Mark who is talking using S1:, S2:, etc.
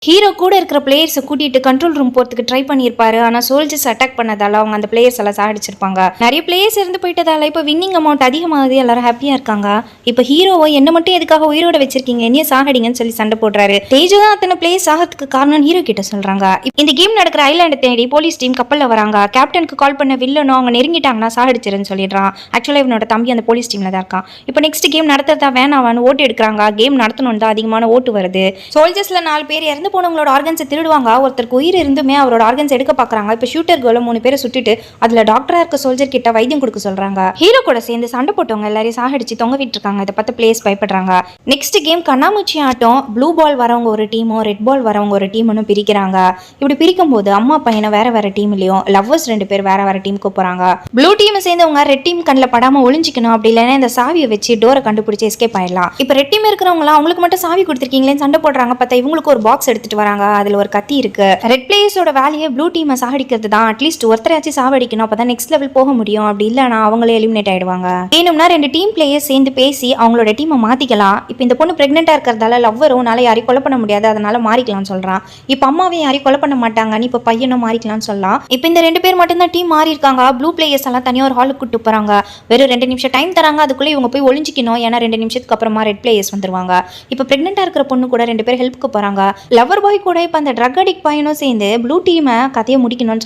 S1: Hero கூட இருக்கிற பிளேயர்ஸை கூட்டிட்டு கண்ட்ரோல் ரூம் போறதுக்கு ட்ரை பண்ணியிருப்பாரு. ஆனால் சோல்ஜர்ஸ் அட்டாக் பண்ணதால அவங்க அந்த பிளேயர்ஸ் எல்லாம் சாடிச்சிருப்பாங்க. நிறைய பிளேயர்ஸ் இருந்து போயிட்டதால இப்போ வின்னிங் அமௌண்ட் அதிகமாகுது, எல்லாரும் ஹாப்பியா இருக்காங்க. இப்போ ஹீரோவை என்ன மட்டும் எதுக்காக உயிரோட வச்சிருக்கீங்க, என்னைய சாகடிங்கன்னு சொல்லி சண்டை போடுறாரு. தேஜு தான் அத்தனை பிளேயர்ஸ் சாகிறதுக்கு காரணம் ஹீரோ கிட்ட சொல்றாங்க. இந்த கேம் நடக்கிற ஐலாண்டை தேடி போலீஸ் டீம் கப்பல்ல வராங்க. கேப்டனுக்கு கால் பண்ண வில்லனும் அவங்க நெருங்கிட்டாங்கன்னா சாகடிச்சிருன்னு சொல்லிடுறான். ஆக்சுவலா இவனோட தம்பி அந்த போலீஸ் டீம்ல தான் இருக்கான். இப்போ நெக்ஸ்ட் கேம் நடத்துறதா வேணாவான்னு ஓட்டு எடுக்கிறாங்க. கேம் நடத்தணும் தான் அதிகமான ஓட்டு வருது. சோல்ஜர்ஸ்ல 4 பேர் இறந்து போனவங்களோட ஆர்கன்ஸை திருடுவாங்க. ஒருத்தருக்கு உயிர் இருந்துமே அவரோட ஆர்கன்ஸ் எடுக்க பாக்குறாங்க. இப்போ ஷூட்டர் கேர்ல 3 பேரை சுட்டுட்டு அதுல டாக்டரா இருக்க சோல்ஜர் கிட்ட வைத்தியம் கொடுக்க சொல்றாங்க. ஹீரோ கூட சேர்ந்து சண்டை போட்டவங்க எல்லாரையும் சாகடிச்சு தொங்க விட்டு இருக்காங்க. இதை பார்த்து பிளேயர்ஸ் பயப்படுறாங்க. நெக்ஸ்ட் கேம் கண்ணாமூச்சி ஆட்டம். ப்ளூ பால் வரவங்க ஒரு டீமும் ரெட் பால் வரவங்க ஒரு டீம்னு பிரிக்கிறாங்க. இப்படி பிரிக்கும் போது அம்மா பையனை வேற வேற டீம்லயும் லவ்வர்ஸ் 2 பேர் வேற வேற டீமுக்கு போறாங்க. ப்ளூ டீம் சேர்ந்தவங்க ரெட் டீம் கண்ணில் படாம ஒளிஞ்சிக்கணும். அப்படி இல்லைன்னா இந்த சாவியை வச்சு டோரை கண்டுபிடிச்சு எஸ்கேப் ஆயிடலாம். இப்போ ரெட் டீம் இருக்கிறவங்க அவங்களுக்கு மட்டும் சாவி கொடுத்துருக்கீங்களேன்னு சண்டை போடுறாங்க. பார்த்தா இவங்களுக்கு ஒரு பாக்ஸ் எடுத்துட்டு வராங்க. அதுல ஒரு கத்தி இருக்கு. ரெட் பிளேயர்ஸோட வேலையை ப்ளூ டீமை சாகடிக்கிறது தான். அட்லீஸ்ட் ஒருத்தரையாச்சும் சாவடிக்கணும், அப்பதான் நெக்ஸ்ட் லெவல் போக முடியும். அப்படி இல்லைனா அவங்களே எலிமினேட் ஆயிடுவாங்க. வேணும்னா 2 டீம் பிளேயர்ஸ் சேர்ந்து பேசி அவங்களோட டீமை மாத்திக்கலாம். இப்போ இந்த பொண்ணு பிரெக்னெண்டா இருக்கிறதால லவ்வரும் நாளை யாரையும் கொலை பண்ண முடியாது, அதனால மாறிக்கலாம்னு சொல்றான். இப்போ அம்மாவே யாரையும் கொலை பண்ண மாட்டாங்க, இப்போ பையனும் மாறிக்கலாம்னு சொல்லலாம். இப்போ இந்த 2 பேர் மட்டும் தான் டீம் மாறி இருக்காங்க. ப்ளூ பிளேயர்ஸ் எல்லாம் தனியாக ஒரு ஹாலுக்கு கூட்டு போறாங்க. வெறும் 2 நிமிஷம் டைம் தராங்க. அதுக்குள்ள இவங்க போய் ஒளிஞ்சிக்கணும். ஏன்னா 2 நிமிஷத்துக்கு அப்புறமா ரெட் பிளேயர்ஸ் வந்துருவாங்க. இப்போ பிரெக்னெண்டா இருக்கிற பொண்ணு கூட 2 பேர் ஹெல்ப்புக்கு போறாங்க. லவர் பாய் கூட இப்போ அந்த ட்ரக் அடிக்ட் பையனும் சேர்ந்து ப்ளூ டீமை கதையை முடிக்கணும்னு